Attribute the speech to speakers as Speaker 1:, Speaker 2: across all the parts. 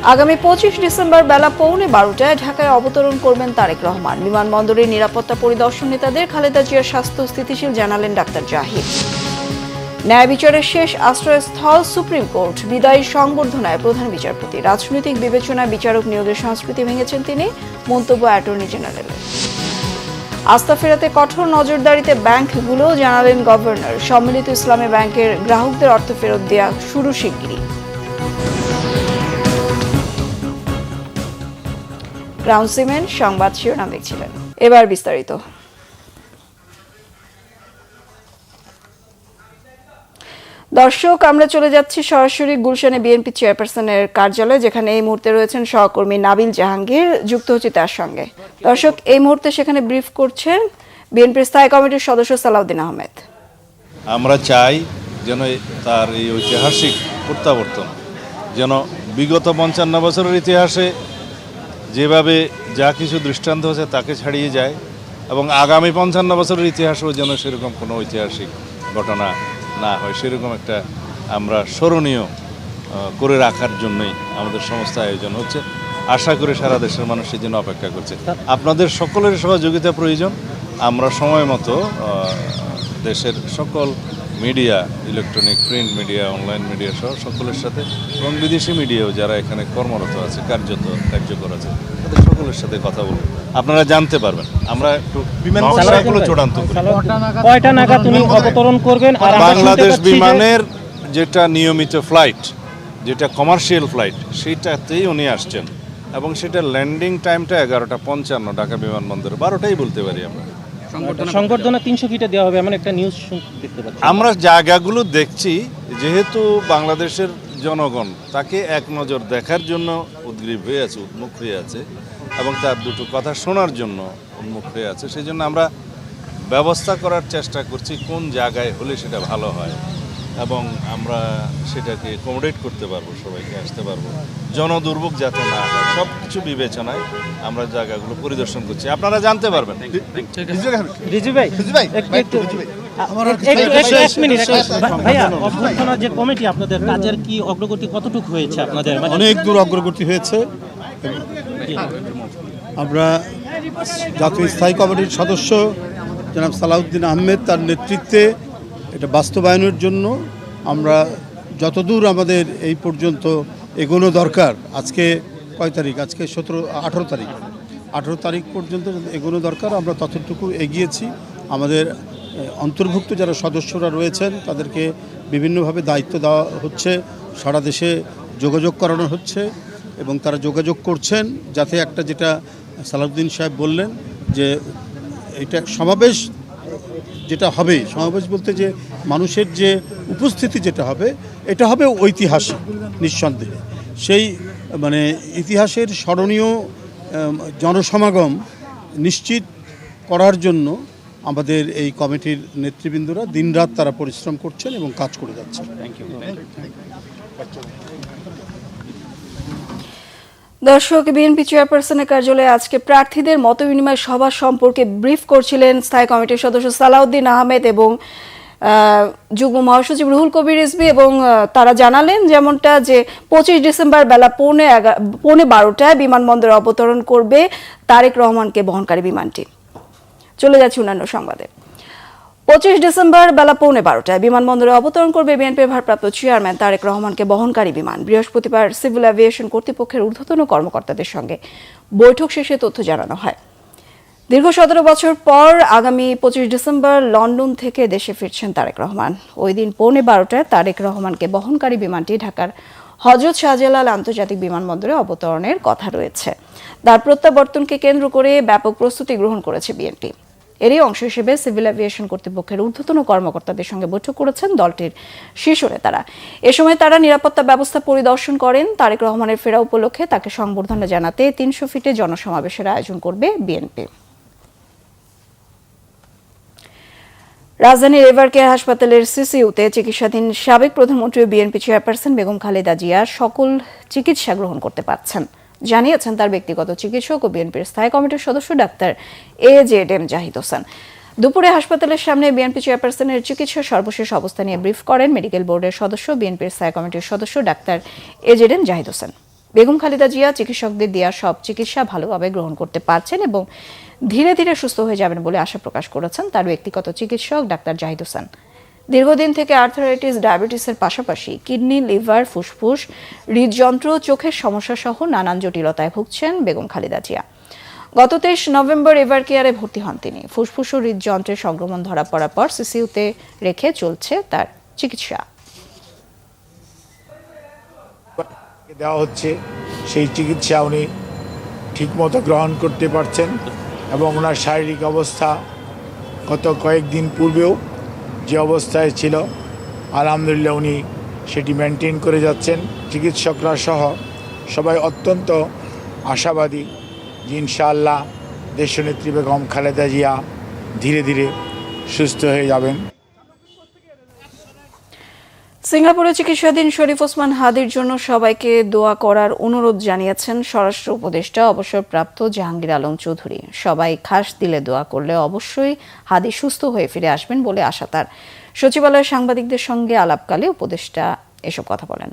Speaker 1: আগামী 25 ডিসেম্বর বেলা 11:15টায় ঢাকায় অবতরণ করবেন তারেক রহমান। বিমানবন্দরের নিরাপত্তা পরিদর্শনে তাদের খালেদা জিয়ার স্বাস্থ্য স্থিতিশীল জানালেন ডাক্তার জাহিদ। ন্যায় বিচারের শেষ আশ্রয়স্থল সুপ্রিম কোর্ট, বিদায়ী সংবর্ধনায় প্রধান বিচারপতি। রাজনৈতিক বিবেচনায় বিচারক নিয়োগের সংস্কৃতি ভেঙেছেন তিনি, মন্তব্য অ্যাটর্নি জেনারেলের। আস্থা ফেরাতে কঠোর নজরদারিতে ব্যাংকগুলো, জানালেন গভর্নর। সম্মিলিত ইসলামী ব্যাংকের গ্রাহকদের অর্থ ফেরত দেওয়া শুরু শিগগিরই। গ্রাউন্ড সিমেন্ট সংবাদ শিরোনাম দেখছিলেন, এবার বিস্তারিত। দর্শক, আমরা চলে যাচ্ছি সরাসরি গুলশানে বিএনপি চেয়ারপারসনের কার্যালয়ে, যেখানে এই মুহূর্তে রয়েছেন সহকর্মী নাবিল জাহাঙ্গীর, যুক্ত হচ্ছে তার সঙ্গে। দর্শক, এই মুহূর্তে সেখানে ব্রিফ করছেন বিএনপির স্থায়ী কমিটির সদস্য সালাউদ্দিন আহমেদ।
Speaker 2: আমরা চাই যেন তার এই ঐতিহাসিক প্রত্যাবর্তন যেন বিগত 55 বছরের ইতিহাসে যেভাবে যা কিছু দৃষ্টান্ত হয়েছে তাকে ছাড়িয়ে যায়, এবং আগামী 55 বছরের ইতিহাসেও যেন সেরকম কোনো ঐতিহাসিক ঘটনা না হয়, সেরকম একটা আমরা স্মরণীয় করে রাখার জন্যই আমাদের সমস্ত আয়োজন হচ্ছে। আশা করি সারা দেশের মানুষ সেই জন্য অপেক্ষা করছে। আপনাদের সকলের সহযোগিতা প্রয়োজন। আমরা সময় মতো দেশের সকল media, electronic, print media, online media সহ সকলের সাথে, এবং বিদেশি মিডিয়াও যারা এখানে কর্মরত আছে, কার্যকর আছে, তাদের সকলের সাথে কথা বলবো। আপনারা জানতে পারবেন আমরা একটু বিমানগুলো চূড়ান্ত
Speaker 3: কয়টা নাগাদ উনি অবতরণ করবেন। আর
Speaker 2: বাংলাদেশ বিমানের যেটা নিয়মিত ফ্লাইট, যেটা কমার্শিয়াল ফ্লাইট, সেইটাতেই উনি আসছেন, এবং সেটা ল্যান্ডিং টাইমটা 11:55 ঢাকা বিমানবন্দরে, 12টাই বলতে পারি আমরা।
Speaker 3: সংবর্ধনা 300 ফিটে দেওয়া হবে এমন একটা নিউজ দেখতে পাচ্ছি।
Speaker 2: আমরা জায়গাগুলো দেখছি, যেহেতু বাংলাদেশের জনগণ তাকে এক নজর দেখার জন্য উদ্গ্রীব হয়ে আছে, উন্মুখ হয়ে আছে, এবং তার দুটো কথা শোনার জন্য উন্মুখ হয়ে আছে। সেই জন্য আমরা ব্যবস্থা করার চেষ্টা করছি কোন জায়গায় হলে সেটা ভালো হয়, এবং আমরা সেটাকে অ্যাকোমোডেট করতে পারবো, সবাইকে আসতে পারবো, জনদুর্ভোগ যাতে না হয়, সব কিছু বিবেচনায় আমরা জায়গাগুলো পরিদর্শন করছি। আপনারা জানতে পারবেন।
Speaker 3: রিজু ভাই ভাইয়া, অভ্যর্থনা যে কমিটি, আপনাদের কাজের কি অগ্রগতি কতটুকু হয়েছে? আপনাদের
Speaker 4: অনেক দূর অগ্রগতি হয়েছে। আমরা জাতীয় স্থায়ী কমিটির সদস্য জনাব সালাউদ্দিন আহমেদ, তার নেতৃত্বে এটা বাস্তবায়নের জন্য আমরা যতদূর আমাদের এই পর্যন্ত এগোনো দরকার, আজকে কয় তারিখ? আজকে 18 তারিখ পর্যন্ত এগোনো দরকার, আমরা ততটুকু এগিয়েছি। আমাদের অন্তর্ভুক্ত যারা সদস্যরা রয়েছেন তাদেরকে বিভিন্নভাবে দায়িত্ব দেওয়া হচ্ছে, সারা দেশে যোগাযোগ করানো হচ্ছে, এবং তারা যোগাযোগ করছেন যাতে একটা, যেটা সালাউদ্দিন সাহেব বললেন যে এটা সমাবেশ যেটা হবে, সমাবেশ বলতে যে মানুষের যে উপস্থিতি যেটা হবে, এটা হবে ঐতিহাসিক নিঃসন্দেহে। সেই মানে ইতিহাসের স্মরণীয় জনসমাগম নিশ্চিত করার জন্য আমাদের এই কমিটির নেতৃবৃন্দরা দিনরাত তারা পরিশ্রম করছেন এবং কাজ করে যাচ্ছেন। Thank you.
Speaker 1: দর্শক, বিএনপি চেয়ারপারসনের কার্যালয়ে আজকে প্রার্থীদের মতবিনিময় সভা সম্পর্কে ব্রিফ করছিলেন স্থায়ী কমিটির সদস্য সালাউদ্দিন আহমেদ এবং যুগ্ম মহাসচিব রুহুল কবির রিজভী, এবং তারা জানালেন যেমনটা যে 25 ডিসেম্বর বেলা 11:15টায় বিমানবন্দরে অবতরণ করবে তারেক রহমানকে বহনকারী বিমানটি। চলে যাচ্ছে অন্যান্য সংবাদে। 25 ডিসেম্বর বেলা 11:15টায় বিমানবন্দরে অবতরণ করবে বিএনপির ভারপ্রাপ্ত চেয়ারম্যান তারেক রহমানকে বহনকারী বিমান। বৃহস্পতিবার সিভিল এভিয়েশন কর্তৃপক্ষের ঊর্ধ্বতন কর্মকর্তাদের সঙ্গে বৈঠক শেষে তথ্য জানানো হয়। দীর্ঘ 17 বছর পর আগামী 25 ডিসেম্বর লন্ডন থেকে দেশে ফিরছেন তারেক রহমান। ওই দিন 11:15টায় তারেক রহমানকে বহনকারী বিমানটি ঢাকার হযরত শাহজালাল আন্তর্জাতিক বিমানবন্দরে অবতরণের কথা রয়েছে। তার প্রত্যাবর্তনকে কেন্দ্র করে ব্যাপক প্রস্তুতি গ্রহণ করেছে বিএনপি। এরই অংশ হিসেবে সিভিল এভিয়েশন কর্তৃপক্ষের ঊর্ধ্বতন কর্মকর্তাদের সঙ্গে বৈঠক করেছেন দলটির শীর্ষ নেতারা। এ সময় তারা নিরাপত্তা ব্যবস্থা পরিদর্শন করেন। তারেক রহমানের ফেরা উপলক্ষে তাকে সংবর্ধনা জানাতে 300 ফিটে জনসমাবেশের আয়োজন করবে বিএনপি। রাজধানীর এভার কেয়ার হাসপাতালের সিসিইউতে চিকিৎসাধীন সাবেক প্রধানমন্ত্রী বিএনপি চেয়ারপারসন বেগম খালেদা জিয়া সকল চিকিৎসা গ্রহণ করতে পারছেন, জানিয়েছেন তার ব্যক্তিগত চিকিৎসক ও বিএনপির স্থায়ী কমিটির সদস্য ডাক্তার এজেডএম জাহিদ হোসেন। দুপুরে হাসপাতালের সামনে বিএনপি চেয়ারপারসনের চিকিৎসার সর্বশেষ অবস্থা নিয়ে ব্রিফ করেন মেডিকেল বোর্ডের সদস্য, বিএনপির স্থায়ী কমিটির সদস্য ডাক্তার এজেডএম জাহিদ হোসেন। বেগম খালেদা জিয়া চিকিৎসকদের দেওয়া সব চিকিৎসা ভালোভাবে গ্রহণ করতে পারছেন এবং ধীরে ধীরে সুস্থ হয়ে যাবেন বলে আশা প্রকাশ করেছেন তার ব্যক্তিগত চিকিৎসক ডাক্তার জাহিদ হোসেন। দীর্ঘদিন থেকে আর্থারাইটিস, ডায়াবেটিসের পাশাপাশি কিডনি, লিভার, ফুসফুস, হৃদযন্ত্র, চোখের সমস্যা সহ নানান জটিলতায় ভুগছেন বেগম খালেদা জিয়া। গত 23 নভেম্বর এভার কেয়ারে ভর্তি হন তিনি। ফুসফুস ও হৃদযন্ত্রের সংক্রমণ ধরা পড়ার পর সিসিইউতে রেখে চলছে তার চিকিৎসা।
Speaker 5: দেওয়া হচ্ছে সেই চিকিৎসা উনি ঠিকমতো গ্রহণ করতে পারছেন এবং ওনার শারীরিক অবস্থা গত কয়েকদিন পূর্বেও যে অবস্থায় ছিল আলহামদুলিল্লাহ উনি সেটি মেনটেন করে যাচ্ছেন। চিকিৎসকরা সহ সবাই অত্যন্ত আশাবাদী যে ইনশাআল্লাহ দেশনেত্রী বেগম খালেদা জিয়া ধীরে ধীরে সুস্থ হয়ে যাবেন।
Speaker 1: সিঙ্গাপুরে চিকিৎসাধীন শরীফ ওসমান হাদির জন্য সবাইকে দোয়া করার অনুরোধ জানিয়েছেন স্বরাষ্ট্র উপদেষ্টা অবসরপ্রাপ্ত জাহাঙ্গীর আলম চৌধুরী। সবাই খাস দিলে দোয়া করলে অবশ্যই হাদি সুস্থ হয়ে ফিরে আসবেন বলে আশা তার। সচিবালয়ে সাংবাদিকদের সঙ্গে আলাপকালে উপদেষ্টা এসব কথা বলেন।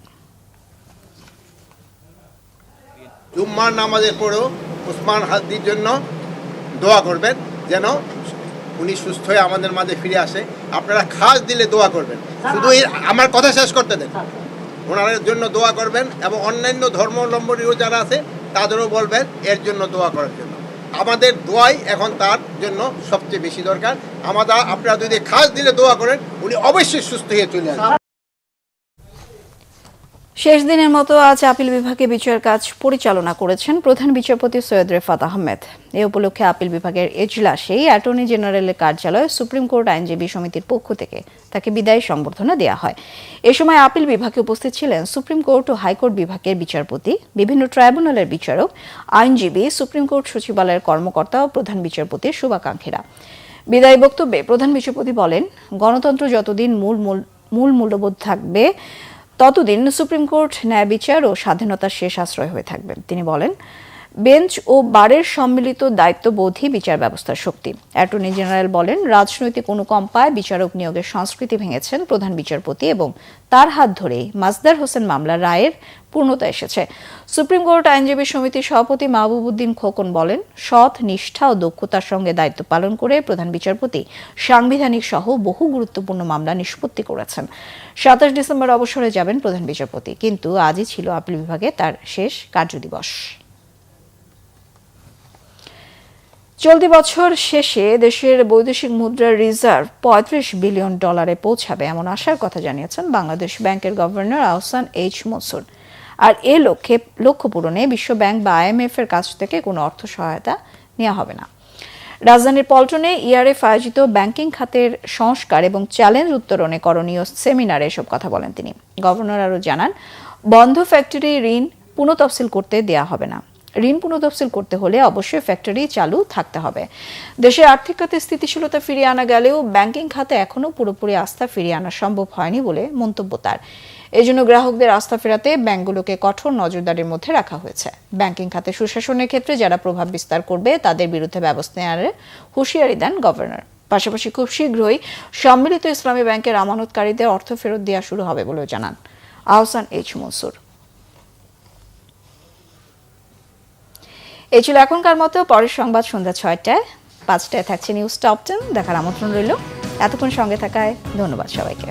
Speaker 6: জুম্মার নামাজের পরেও ওসমান হাদির জন্য দোয়া করবেন যেন উনি সুস্থ হয়ে আমাদের মাঝে ফিরে আসে। আপনারা খাস দিলে দোয়া করবেন, শুধু আমার কথা শেষ করতে দেন। ওনার জন্য দোয়া করবেন এবং অন্যান্য ধর্মাবলম্বীও যারা আছে তাদেরও বলবেন এর জন্য দোয়া করার জন্য। আমাদের দোয়াই এখন তার জন্য সবচেয়ে বেশি দরকার। আপনারা যদি খাস দিলে দোয়া করেন উনি অবশ্যই সুস্থ হয়ে চলে আসবেন।
Speaker 1: শেষ দিনের মতো আজ আপিল বিভাগে বিচার কাজ পরিচালনা করেছেন প্রধান বিচারপতি সৈয়দ রেফাত আহমেদ। এ উপলক্ষে আপিল বিভাগের এজলাসেই অ্যাটর্নি জেনারেলের কার্যালয়ে সুপ্রিম কোর্ট আইনজীবী সমিতির পক্ষ থেকে তাকে বিদায়ী সংবর্ধনা দেওয়া হয়। এ সময় আপিল বিভাগে উপস্থিত ছিলেন সুপ্রিম কোর্ট ও হাইকোর্ট বিভাগের বিচারপতি, বিভিন্ন ট্রাইব্যুনালের বিচারক, আইনজীবী, সুপ্রিম কোর্ট সচিবালয়ের কর্মকর্তা ও প্রধান বিচারপতির শুভাকাঙ্ক্ষীরা। বিদায়ী বক্তব্যে প্রধান বিচারপতি বলেন, গণতন্ত্র যতদিন মূল মূল্যবোধ থাকবে ততদিন সুপ্রিম কোর্ট ন্যায় বিচার ও স্বাধীনতার শেষ আশ্রয় হয়ে থাকবেন। তিনি বলেন, বেঞ্চ ও বারের সম্মিলিত দায়িত্ববোধই বিচার ব্যবস্থার শক্তি। অ্যাটর্নি জেনারেল বলেন, রাজনৈতিক অনুকম্পায় বিচারক নিয়োগের সংস্কৃতি ভেঙেছেন প্রধান বিচারপতি এবং তার হাত ধরেই মাজদার হোসেন মামলার রায়ের পূর্ণতা এসেছে। সুপ্রিম কোর্ট আইনজীবী সমিতির সভাপতি মাহবুবউদ্দিন খোকন বলেন, সৎ, নিষ্ঠা ও দক্ষতার সঙ্গে দায়িত্ব পালন করে প্রধান বিচারপতি সাংবিধানিক সহ বহু গুরুত্বপূর্ণ মামলা নিষ্পত্তি করেছেন। 27 ডিসেম্বর অবসরে যাবেন প্রধান বিচারপতি, কিন্তু আজই ছিল আপিল বিভাগে তার শেষ কার্যদিবস। চলতি বছর শেষে দেশের বৈদেশিক মুদ্রার রিজার্ভ $35 বিলিয়ন পৌঁছাবে এমন আশার কথা জানিয়েছেন বাংলাদেশ ব্যাংকের গভর্নর আহসান এইচ মনসুর। আর এ লক্ষ্য পূরণে বিশ্ব ব্যাংক বা IMF এর কাছ থেকে কোনো অর্থ সহায়তা নেওয়া হবে না। রাজধানীর পল্টনে ইআরএফ আয়োজিত ব্যাংকিং খাতের সংস্কার এবং চ্যালেঞ্জ উত্তরণে করণীয় সেমিনারে এসব কথা বলেন তিনি। গভর্নর আরও জানান, বন্ধ ফ্যাক্টরি ঋণ পুনঃতফসিল করতে দেয়া হবে না। ঋণ পুনঃতফসিল করতে হলে অবশ্যই ফ্যাক্টরি চালু থাকতে হবে। দেশের আর্থিক খাতে স্থিতিশীলতা ফিরিয়ে আনা গেলেও ব্যাংকিং খাতে এখনও পুরোপুরি আস্থা ফিরিয়ে আনা সম্ভব হয়নি বলে মন্তব্য তার। এজন্য গ্রাহকদের আস্থা ফেরাতে ব্যাংকগুলোকে কঠোর নজরদারির মধ্যে রাখা হয়েছে। ব্যাংকিং খাতে সুশাসনের ক্ষেত্রে যারা প্রভাব বিস্তার করবে তাদের বিরুদ্ধে ব্যবস্থা নেওয়ার হুঁশিয়ারি দেন গভর্নর। পাশাপাশি খুব শীঘ্রই সম্মিলিত ইসলামী ব্যাংকের আমানতকারীদের অর্থ ফেরত দেওয়া শুরু হবে বলেও জানান আহসান এইচ মনসুর। এই ছিল এখনকার মতো। পরের সংবাদ সন্ধ্যা 6টায়, 5টায় থাকছে নিউজ টপ 10 দেখার আমন্ত্রণ রইল। এতক্ষণ সঙ্গে থাকায় ধন্যবাদ সবাইকে।